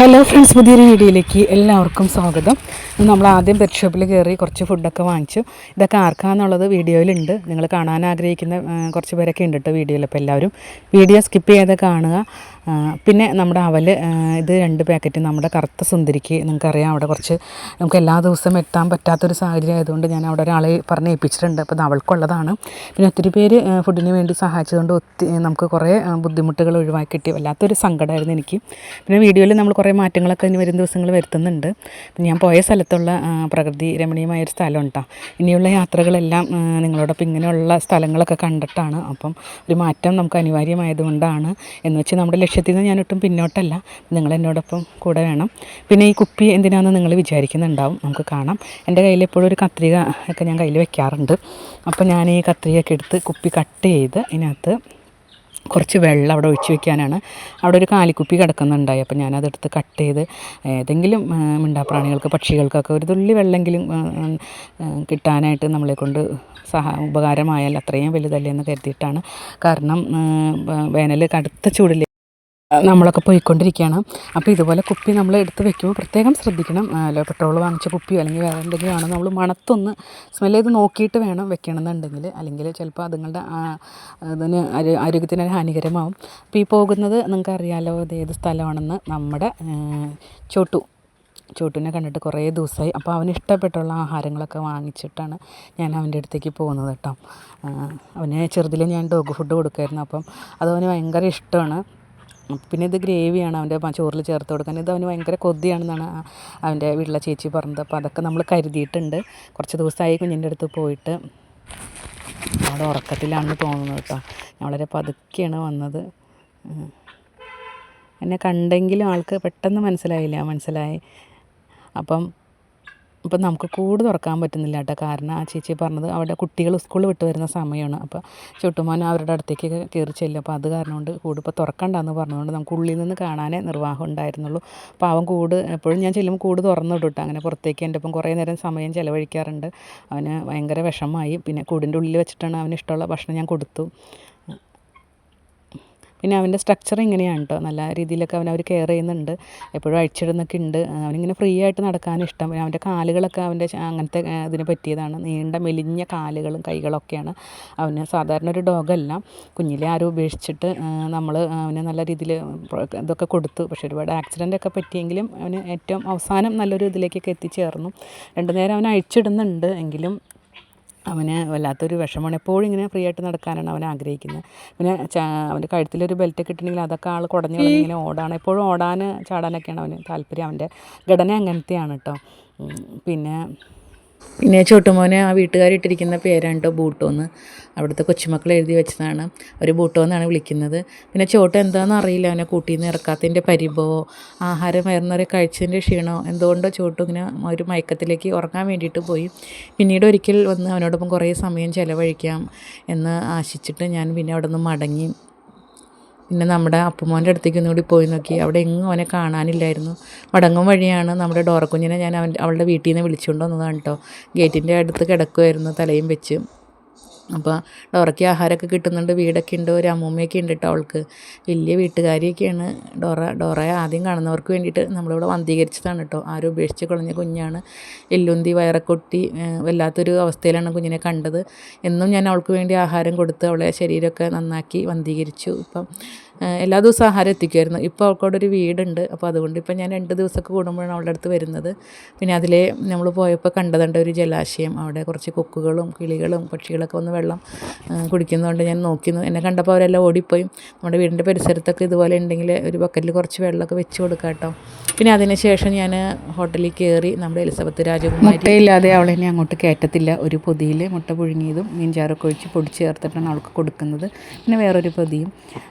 Hello friends, പുതിയൊരു വീഡിയോയിലേക്ക് എല്ലാവർക്കും സ്വാഗതം. നമ്മൾ ആദ്യം പെറ്റ് ഷോപ്പിൽ കയറി കുറച്ച് ഫുഡൊക്കെ വാങ്ങിച്ചു. ഇതൊക്കെ ആർക്കാന്നുള്ളത് വീഡിയോയിലുണ്ട്. നിങ്ങൾ കാണാൻ ആഗ്രഹിക്കുന്ന കുറച്ച് പേരൊക്കെ ഉണ്ട് കേട്ടോ വീഡിയോയിൽ. അപ്പോൾ എല്ലാവരും വീഡിയോ സ്കിപ്പ് ചെയ്യാതെ കാണുക. പിന്നെ നമ്മുടെ അവൽ, ഇത് 2 പാക്കറ്റ് നമ്മുടെ കറുത്ത സുന്ദരിക്ക്. നിങ്ങൾക്കറിയാം, അവിടെ കുറച്ച് നമുക്ക് എല്ലാ ദിവസവും എത്താൻ പറ്റാത്തൊരു സാഹചര്യം ആയതുകൊണ്ട് ഞാൻ അവിടെ ഒരാളെ പറഞ്ഞ് ഏൽപ്പിച്ചിട്ടുണ്ട്. അപ്പോൾ അത് അവൾക്കുള്ളതാണ്. പിന്നെ ഒത്തിരി പേര് ഫുഡിന് വേണ്ടി സഹായിച്ചതുകൊണ്ട് നമുക്ക് കുറേ ബുദ്ധിമുട്ടുകൾ ഒഴിവാക്കി കിട്ടി. വല്ലാത്തൊരു സങ്കടമായിരുന്നു എനിക്ക്. പിന്നെ വീഡിയോയിൽ നമ്മൾ കുറേ മാറ്റങ്ങളൊക്കെ ഇനി വരും ദിവസങ്ങൾ വരുത്തുന്നുണ്ട്. ഞാൻ പോയ സ്ഥലത്തുള്ള പ്രകൃതി രമണീയമായൊരു സ്ഥലം കേട്ടോ. ഇനിയുള്ള യാത്രകളെല്ലാം നിങ്ങളോടൊപ്പം ഇങ്ങനെയുള്ള സ്ഥലങ്ങളൊക്കെ കണ്ടിട്ടാണ്. അപ്പം ഒരു മാറ്റം നമുക്ക് അനിവാര്യമായതുകൊണ്ടാണ്. എന്ന് വെച്ച് നമ്മുടെ ലക്ഷ്യത്തിൽ നിന്ന് ഞാനൊട്ടും പിന്നോട്ടല്ല. നിങ്ങൾ എന്നോടൊപ്പം കൂടെ വേണം. പിന്നെ ഈ കുപ്പി എന്തിനാണെന്ന് നിങ്ങൾ വിചാരിക്കുന്നുണ്ടാവും. നമുക്ക് കാണാം. എൻ്റെ കയ്യിൽ എപ്പോഴും ഒരു കത്രിക ഒക്കെ ഞാൻ കയ്യിൽ വെക്കാറുണ്ട്. അപ്പോൾ ഞാൻ ഈ കത്രികയൊക്കെ എടുത്ത് കുപ്പി കട്ട് ചെയ്ത് ഇതിനകത്ത് കുറച്ച് വെള്ളം അവിടെ ഒഴിച്ച് വെക്കാനാണ്. അവിടെ ഒരു കാലിക്കുപ്പി കിടക്കുന്നുണ്ടായി. അപ്പോൾ ഞാനതെടുത്ത് കട്ട് ചെയ്ത് ഏതെങ്കിലും മിണ്ടാപ്രാണികൾക്ക്, പക്ഷികൾക്കൊക്കെ ഒരു തുള്ളി വെള്ളമെങ്കിലും കിട്ടാനായിട്ട് നമ്മളെ കൊണ്ട് ഉപകാരമായാൽ അത്രയും വലുതല്ലേ എന്ന് കരുതിയിട്ടാണ്. കാരണം വേനൽ കടുത്ത ചൂടിൽ നമ്മളൊക്കെ പോയിക്കൊണ്ടിരിക്കുകയാണ്. അപ്പോൾ ഇതുപോലെ കുപ്പി നമ്മൾ എടുത്ത് വെക്കുമ്പോൾ പ്രത്യേകം ശ്രദ്ധിക്കണം. പെട്രോൾ വാങ്ങിച്ച കുപ്പിയോ അല്ലെങ്കിൽ വേറെ എന്തെങ്കിലും ആണ് നമ്മൾ മണത്തൊന്ന് സ്മെൽ ചെയ്ത് നോക്കിയിട്ട് വേണം വെക്കണമെന്നുണ്ടെങ്കിൽ. അല്ലെങ്കിൽ ചിലപ്പോൾ അതുങ്ങളുടെ അതിന് ആരോഗ്യത്തിന് ഹാനികരമാവും. അപ്പോൾ ഈ പോകുന്നത് നിങ്ങൾക്കറിയാലോ ഇത് ഏത് സ്ഥലമാണെന്ന്. നമ്മുടെ ചോട്ടുവിനെ കണ്ടിട്ട് കുറേ ദിവസമായി. അപ്പോൾ അവന് ഇഷ്ടപ്പെട്ടുള്ള ആഹാരങ്ങളൊക്കെ വാങ്ങിച്ചിട്ടാണ് ഞാൻ അവൻ്റെ അടുത്തേക്ക് പോകുന്നത് കേട്ടോ. അവന് ചെറുതിൽ ഞാൻ ഡോഗ് ഫുഡ് കൊടുക്കുമായിരുന്നു. അപ്പം അതവന് ഭയങ്കര ഇഷ്ടമാണ്. പിന്നെ ഇത് ഗ്രേവിയാണ് അവൻ്റെ ചോറിൽ ചേർത്ത് കൊടുക്കാൻ. ഇത് അവന് ഭയങ്കര കൊതിയാണെന്നാണ് അവൻ്റെ വീട്ടിലെ ചേച്ചി പറഞ്ഞത്. അപ്പോൾ അതൊക്കെ നമ്മൾ കരുതിയിട്ടുണ്ട്. കുറച്ച് ദിവസമായി കുഞ്ഞിൻ്റെ അടുത്ത് പോയിട്ട്. അവിടെ ഉറക്കത്തിലാണെന്ന് തോന്നുന്നത് കേട്ടോ. ഞാൻ വളരെ പതുക്കെയാണ് വന്നത്. എന്നെ കണ്ടെങ്കിലും ആൾക്ക് പെട്ടെന്ന് മനസ്സിലായി. അപ്പം നമുക്ക് കൂട് തുറക്കാൻ പറ്റുന്നില്ല കേട്ടോ. കാരണം ആ ചേച്ചി പറഞ്ഞത് അവിടെ കുട്ടികൾ സ്കൂളിൽ വിട്ട് വരുന്ന സമയമാണ്. അപ്പോൾ ചുട്ടുമോൻ അവരുടെ അടുത്തേക്ക് കയറി ചെല്ലും. അപ്പോൾ അത് കാരണം കൊണ്ട് കൂട് ഇപ്പോൾ തുറക്കണ്ടെന്ന് പറഞ്ഞതുകൊണ്ട് നമുക്ക് ഉള്ളിൽ നിന്ന് കാണാനേ നിർവാഹം ഉണ്ടായിരുന്നുള്ളൂ. അപ്പോൾ അവൻ കൂട് എപ്പോഴും ഞാൻ ചെല്ലുമ്പോൾ കൂട് തുറന്നിടും കേട്ടോ. അങ്ങനെ പുറത്തേക്ക് എൻ്റെ ഒപ്പം കുറേ നേരം സമയം ചിലവഴിക്കാറുണ്ട്. അവന് ഭയങ്കര വിഷമമായി. പിന്നെ കൂടിൻ്റെ ഉള്ളിൽ വെച്ചിട്ടാണ് അവന് ഇഷ്ടമുള്ള ഭക്ഷണം ഞാൻ കൊടുത്തു. പിന്നെ അവൻ്റെ സ്ട്രക്ചർ ഇങ്ങനെയാണ് കേട്ടോ. നല്ല രീതിയിലൊക്കെ അവർ കെയർ ചെയ്യുന്നുണ്ട്. എപ്പോഴും അഴിച്ചിടുന്നൊക്കെ ഉണ്ട്. അവനിങ്ങനെ ഫ്രീ ആയിട്ട് നടക്കാനും ഇഷ്ടം. അവൻ്റെ കാലുകളൊക്കെ അവൻ്റെ അങ്ങനത്തെ ഇതിന് പറ്റിയതാണ്. നീണ്ട മെലിഞ്ഞ കാലുകളും കൈകളൊക്കെയാണ് അവന്. സാധാരണ ഒരു ഡോഗല്ല. കുഞ്ഞിലെ ആരും ഉപേക്ഷിച്ചിട്ട് നമ്മൾ അവന് നല്ല രീതിയിൽ ഇതൊക്കെ കൊടുത്തു. പക്ഷേ ഒരുപാട് ആക്സിഡൻ്റൊക്കെ പറ്റിയെങ്കിലും അവന് ഏറ്റവും അവസാനം നല്ലൊരു ഇതിലേക്കൊക്കെ എത്തിച്ചേർന്നു. 2 നേരം അവനെ അഴിച്ചിടുന്നുണ്ട്. എങ്കിലും അവന് വല്ലാത്തൊരു വിഷമമാണ്. എപ്പോഴും ഇങ്ങനെ ഫ്രീ ആയിട്ട് നടക്കാനാണ് അവൻ ആഗ്രഹിക്കുന്നത്. പിന്നെ അവൻ്റെ കഴുത്തിലൊരു ബെൽറ്റൊക്കെ ഇട്ടിട്ടുണ്ടെങ്കിൽ അതൊക്കെ ആൾ കുടഞ്ഞ് ഇങ്ങനെ ഓടാണ്. എപ്പോഴും ചാടാനൊക്കെയാണ് അവന് താല്പര്യം. അവൻ്റെ ഘടന അങ്ങനത്തെയാണ് കേട്ടോ. പിന്നെ ചോട്ടുമോനെ ആ വീട്ടുകാരിട്ടിരിക്കുന്ന പേരാണ് കേട്ടോ ബൂട്ടോന്ന്. അവിടുത്തെ കൊച്ചുമക്കൾ എഴുതി വെച്ചതാണ്. ഒരു ബൂട്ടോ എന്നാണ് വിളിക്കുന്നത്. പിന്നെ ചോട്ട് എന്താണെന്ന് അറിയില്ല, അവനെ കൂട്ടിയിൽ നിന്ന് ഇറക്കാത്തതിൻ്റെ പരിഭവമോ ആഹാരം വയറുന്നവരെ കഴിച്ചതിൻ്റെ ക്ഷീണമോ എന്തുകൊണ്ടോ ചോട്ടു ഇങ്ങനെ ഒരു മയക്കത്തിലേക്ക് ഉറങ്ങാൻ വേണ്ടിയിട്ട് പോയി. പിന്നീട് ഒരിക്കൽ വന്ന് അവനോടൊപ്പം കുറേ സമയം ചിലവഴിക്കാം എന്ന് ആശിച്ചിട്ട് ഞാൻ പിന്നെ അവിടെ നിന്ന് മടങ്ങി. പിന്നെ നമ്മുടെ അപ്പുമോൻ്റെ അടുത്തേക്ക് ഒന്നുകൂടി പോയി നോക്കി. അവിടെ എങ്ങും അവനെ കാണാനില്ലായിരുന്നു. മടങ്ങും വഴിയാണ് നമ്മുടെ ഡോറക്കുഞ്ഞിനെ ഞാൻ അവളുടെ വീട്ടിൽ നിന്ന് വിളിച്ചുകൊണ്ട് വന്നതാണ് കേട്ടോ. ഗേറ്റിൻ്റെ അടുത്ത് കിടക്കുമായിരുന്നു തലയും വെച്ച്. അപ്പോൾ ഡോറയ്ക്ക് ആഹാരമൊക്കെ കിട്ടുന്നുണ്ട്. വീടൊക്കെ ഉണ്ട്. ഒരു അമ്മൂമ്മയൊക്കെ ഉണ്ട് കേട്ടോ. അവൾക്ക് വലിയ വീട്ടുകാരിയൊക്കെയാണ് ഡോറയെ ആദ്യം കാണുന്നവർക്ക് വേണ്ടിയിട്ട് നമ്മളിവിടെ വന്ധീകരിച്ചതാണ് കേട്ടോ. ആരും ഉപേക്ഷിച്ച് കളഞ്ഞ കുഞ്ഞാണ്. എല്ലുന്തി വയറക്കൊട്ടി വല്ലാത്തൊരു അവസ്ഥയിലാണ് കുഞ്ഞിനെ കണ്ടത്. എന്നും ഞാൻ അവൾക്ക് വേണ്ടി ആഹാരം കൊടുത്ത് അവളെ ശരീരമൊക്കെ നന്നാക്കി വന്ധീകരിച്ചു. ഇപ്പം എല്ലാ ദിവസവും ആഹാരം എത്തിക്കുമായിരുന്നു. ഇപ്പോൾ അവൾക്കവിടെ ഒരു വീടുണ്ട്. അപ്പോൾ അതുകൊണ്ട് ഇപ്പം ഞാൻ 2 ദിവസമൊക്കെ കൂടുമ്പോഴാണ് അവളുടെ അടുത്ത് വരുന്നത്. പിന്നെ അതിലെ നമ്മൾ പോയപ്പോൾ കണ്ടതുണ്ട് ഒരു ജലാശയം. അവിടെ കുറച്ച് കൊക്കുകളും കിളികളും പക്ഷികളൊക്കെ വന്ന് വെള്ളം കുടിക്കുന്നതുകൊണ്ട് ഞാൻ നോക്കിയിരുന്നു. എന്നെ കണ്ടപ്പോൾ അവരെല്ലാം ഓടിപ്പോയി. നമ്മുടെ വീടിൻ്റെ പരിസരത്തൊക്കെ ഇതുപോലെ ഉണ്ടെങ്കിൽ ഒരു ബക്കറ്റിൽ കുറച്ച് വെള്ളമൊക്കെ വെച്ച് കൊടുക്കാം കേട്ടോ. പിന്നെ അതിന് ശേഷം ഞാൻ ഹോട്ടലിൽ കയറി. നമ്മുടെ എലിസബത്ത് രാജകുമാരി മുട്ടയില്ലാതെ അവളെന്നെ അങ്ങോട്ട് കയറ്റത്തില്ല. ഒരു പൊതിയിൽ മുട്ട പുഴുങ്ങിയതും മീൻചാറൊക്കെ ഒഴിച്ച് പൊടിച്ച് ചേർത്തിട്ടാണ് അവൾക്ക് കൊടുക്കുന്നത്. പിന്നെ വേറൊരു പൊതിയും.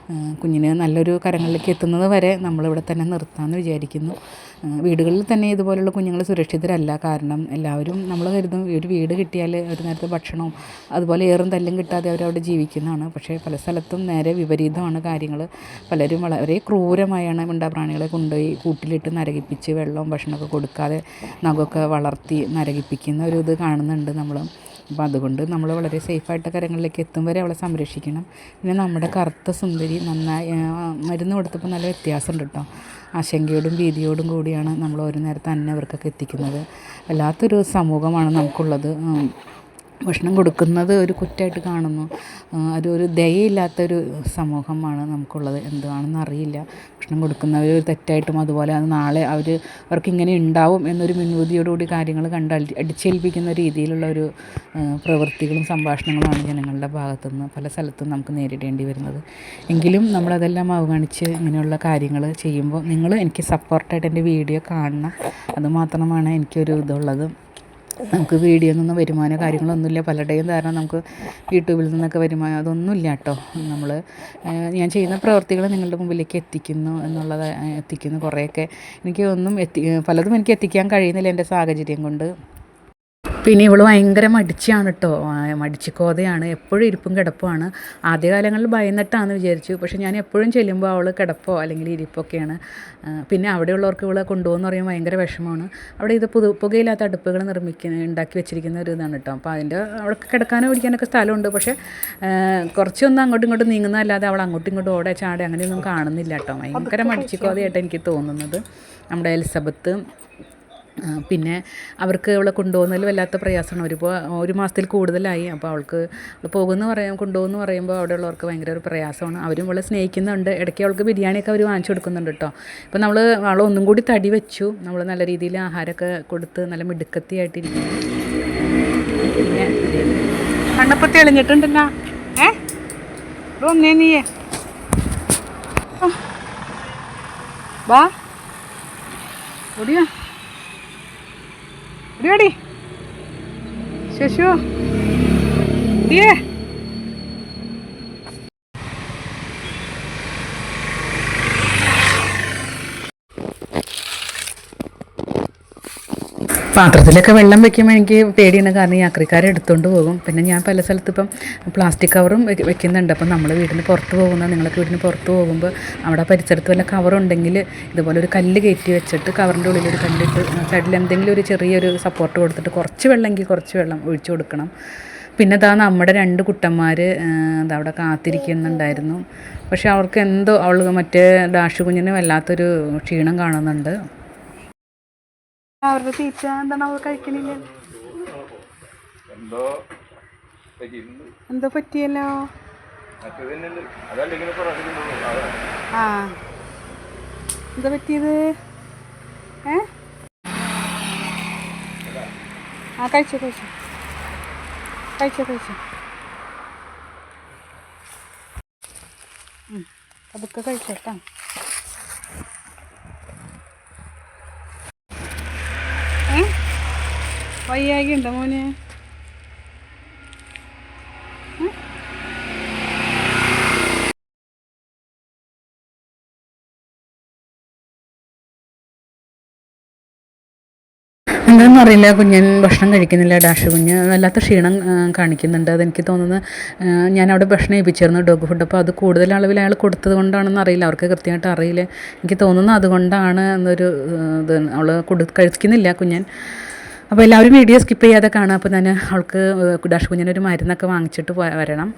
കുഞ്ഞിന് നല്ലൊരു കരങ്ങളിലേക്ക് എത്തുന്നത് വരെ നമ്മളിവിടെ തന്നെ നിർത്താമെന്ന് വിചാരിക്കുന്നു. വീടുകളിൽ തന്നെ ഇതുപോലുള്ള കുഞ്ഞുങ്ങൾ സുരക്ഷിതരല്ല. കാരണം എല്ലാവരും നമ്മൾ കരുതും ഒരു വീട് കിട്ടിയാൽ ഒരു നേരത്തെ ഭക്ഷണവും അതുപോലെ ഏറും തല്ലും കിട്ടാതെ അവരവിടെ ജീവിക്കുന്നതാണ്. പക്ഷേ പല സ്ഥലത്തും നേരെ വിപരീതമാണ് കാര്യങ്ങൾ. പലരും വളരെ ക്രൂരമായാണ് മിണ്ടാപ്രാണികളെ കൊണ്ടുപോയി കൂട്ടിലിട്ട് നരകിപ്പിച്ച് വെള്ളവും ഭക്ഷണമൊക്കെ കൊടുക്കാതെ നഖമൊക്കെ വളർത്തി നരകിപ്പിക്കുന്ന ഒരു ഇത് കാണുന്നുണ്ട് നമ്മൾ. അപ്പോൾ അതുകൊണ്ട് നമ്മൾ വളരെ സേഫായിട്ട് കരങ്ങളിലേക്ക് എത്തും വരെ അവളെ സംരക്ഷിക്കണം. പിന്നെ നമ്മുടെ കറുത്ത സുന്ദരി നന്നായി മരുന്ന് കൊടുത്തപ്പോൾ നല്ല വ്യത്യാസമുണ്ട് കേട്ടോ. ആശങ്കയോടും ഭീതിയോടും കൂടിയാണ് നമ്മൾ ഒരു നേരത്തെ അന്ന അവർക്കൊക്കെ എത്തിക്കുന്നത്. വല്ലാത്തൊരു സമൂഹമാണ് നമുക്കുള്ളത്. ഭക്ഷണം കൊടുക്കുന്നത് ഒരു കുറ്റമായിട്ട് കാണുന്നു. ഒരു ദയയില്ലാത്തൊരു സമൂഹമാണ് നമുക്കുള്ളത്. എന്താണെന്ന് അറിയില്ല. ഭക്ഷണം കൊടുക്കുന്നവർ ഒരു തെറ്റായിട്ടും അതുപോലെ അത് നാളെ അവർക്കിങ്ങനെ ഉണ്ടാവും എന്നൊരു മുൻവിധിയോടുകൂടി കാര്യങ്ങൾ കണ്ട് അടിച്ചേൽപ്പിക്കുന്ന രീതിയിലുള്ള ഒരു പ്രവൃത്തികളും സംഭാഷണങ്ങളുമാണ് ജനങ്ങളുടെ ഭാഗത്തുനിന്ന് പല സ്ഥലത്തും നമുക്ക് നേരിടേണ്ടി വരുന്നത്. എങ്കിലും നമ്മളതെല്ലാം അവഗണിച്ച് ഇങ്ങനെയുള്ള കാര്യങ്ങൾ ചെയ്യുമ്പോൾ നിങ്ങൾ എനിക്ക് സപ്പോർട്ടായിട്ട് എൻ്റെ വീഡിയോ കാണണം. അതുമാത്രമാണ് എനിക്കൊരു ഇതുള്ളത്. നമുക്ക് വീഡിയോയിൽ നിന്ന് വരുമാനമോ കാര്യങ്ങളൊന്നുമില്ല. പലരുടെയും കാരണം നമുക്ക് യൂട്യൂബിൽ നിന്നൊക്കെ വരുമാനം അതൊന്നുമില്ല കേട്ടോ. ഞാൻ ചെയ്യുന്ന പ്രവൃത്തികൾ നിങ്ങളുടെ മുമ്പിലേക്ക് എത്തിക്കുന്നു കുറേയൊക്കെ. പലതും എനിക്ക് എത്തിക്കാൻ കഴിയുന്നില്ല എൻ്റെ സാഹചര്യം കൊണ്ട്. പിന്നെ ഇവൾ ഭയങ്കര മടിച്ചാണ് കേട്ടോ. മടിച്ചിക്കോതയാണ്. എപ്പോഴും ഇരിപ്പും കിടപ്പുമാണ്. ആദ്യകാലങ്ങളിൽ ഭയന്നിട്ടാണെന്ന് വിചാരിച്ചു. പക്ഷേ ഞാൻ എപ്പോഴും ചെല്ലുമ്പോൾ അവൾ കിടപ്പോ അല്ലെങ്കിൽ ഇരിപ്പൊക്കെയാണ്. പിന്നെ അവിടെയുള്ളവർക്ക് ഇവളെ കൊണ്ടുപോകുമെന്ന് പറയുമ്പോൾ ഭയങ്കര വിഷമമാണ്. അവിടെ ഇത് പുകയില്ലാത്ത അടുപ്പുകൾ ഉണ്ടാക്കി വെച്ചിരിക്കുന്ന ഒരു ഇതാണ് കേട്ടോ. അപ്പോൾ അവൾക്ക് കിടക്കാനോ പിടിക്കാനൊക്കെ സ്ഥലമുണ്ട്. പക്ഷേ കുറച്ചൊന്നും അങ്ങോട്ടും ഇങ്ങോട്ടും നീങ്ങുന്നതല്ലാതെ അവൾ അങ്ങോട്ടും ഇങ്ങോട്ടും ഓടെ ചാടെ അങ്ങനെയൊന്നും കാണുന്നില്ല കേട്ടോ. ഭയങ്കര മടിച്ചിക്കോതയായിട്ട് എനിക്ക് തോന്നുന്നത് നമ്മുടെ എലിസബത്ത്. പിന്നെ അവർക്ക് അവളെ കൊണ്ടുപോകുന്നതിൽ വല്ലാത്ത പ്രയാസമാണ്. ഒരു മാസത്തിൽ കൂടുതലായി. അപ്പോൾ അവൾക്ക് കൊണ്ടുപോകുമെന്ന് പറയുമ്പോൾ അവിടെയുള്ളവർക്ക് ഭയങ്കര ഒരു പ്രയാസമാണ്. അവരും അവളെ സ്നേഹിക്കുന്നുണ്ട്. ഇടയ്ക്ക് അവൾക്ക് ബിരിയാണിയൊക്കെ അവർ വാങ്ങിച്ചു കൊടുക്കുന്നുണ്ട് കേട്ടോ. ഇപ്പോൾ അവളൊന്നും കൂടി തടി വെച്ചു. നമ്മൾ നല്ല രീതിയിൽ ആഹാരമൊക്കെ കൊടുത്ത് നല്ല മിടുക്കത്തിയായിട്ടിരിക്കുന്നു. പിന്നെ കണ്ണപ്പത്തി എളിഞ്ഞിട്ടുണ്ടല്ലോ. ഒന്നേ നീയേ വാ ഓടിയാ ഓടിയാടി ശശു ദിയേ. പാത്രത്തിലൊക്കെ വെള്ളം വെക്കുമ്പോൾ എനിക്ക് പേടിയാണ്. കാരണം യാത്രക്കാരെ എടുത്തുകൊണ്ട് പോകും. പിന്നെ ഞാൻ പല സ്ഥലത്ത് ഇപ്പം പ്ലാസ്റ്റിക് കവറും വെക്കുന്നുണ്ട്. അപ്പം നമ്മൾ വീടിന് പുറത്ത് നിങ്ങളൊക്കെ വീടിന് പുറത്ത് പോകുമ്പോൾ അവിടെ പരിസരത്ത് വല്ല കവറുണ്ടെങ്കിൽ ഇതുപോലെ ഒരു കല്ല് കയറ്റി വെച്ചിട്ട് കവറിൻ്റെ ഉള്ളിൽ ഒരു കല്ലിട്ട് സൈഡിൽ എന്തെങ്കിലും ഒരു ചെറിയൊരു സപ്പോർട്ട് കൊടുത്തിട്ട് കുറച്ച് വെള്ളം ഒഴിച്ചു കൊടുക്കണം. പിന്നെ നമ്മുടെ 2 കുട്ടന്മാർ അവിടെ കാത്തിരിക്കുന്നുണ്ടായിരുന്നു. പക്ഷെ അവർക്ക് എന്തോ മറ്റേ ഡാഷ് കുഞ്ഞിന് വല്ലാത്തൊരു ക്ഷീണം കാണുന്നുണ്ട്. അവരുടെ തീറ്റ എന്താണ് അവർ കഴിക്കണില്ല? എന്തോ പറ്റിയല്ലോ. എന്താ പറ്റിയത്? കഴിച്ചോ അതൊക്കെ കഴിച്ചേട്ടാ. വയ്യായി ഉണ്ടോ മോന്? എന്താണെന്ന് അറിയില്ല, കുഞ്ഞൻ ഭക്ഷണം കഴിക്കുന്നില്ല. ഡാഷ് കുഞ്ഞ് വല്ലാത്ത ക്ഷീണം കാണിക്കുന്നുണ്ട്. അതെനിക്ക് തോന്നുന്നത് ഞാനവിടെ ഭക്ഷണം ഏൽപ്പിച്ചിരുന്നു ഡോഗ് ഫുഡ്. അപ്പോൾ അത് കൂടുതൽ അളവിൽ അയാൾ കൊടുത്തത് കൊണ്ടാണെന്ന് അറിയില്ല. അവർക്ക് കൃത്യമായിട്ട് അറിയില്ല. എനിക്ക് തോന്നുന്നു അതുകൊണ്ടാണ് എന്നൊരു അവൾ കഴിക്കുന്നില്ല കുഞ്ഞൻ. അപ്പോൾ എല്ലാവരും വീഡിയോ സ്കിപ്പ് ചെയ്യാതെ കാണുക. അപ്പോൾ ഞാൻ അവൾക്ക് ഡാഷ് കുഞ്ഞിനൊരു മരുന്നൊക്കെ വാങ്ങിച്ചിട്ട് വരണം.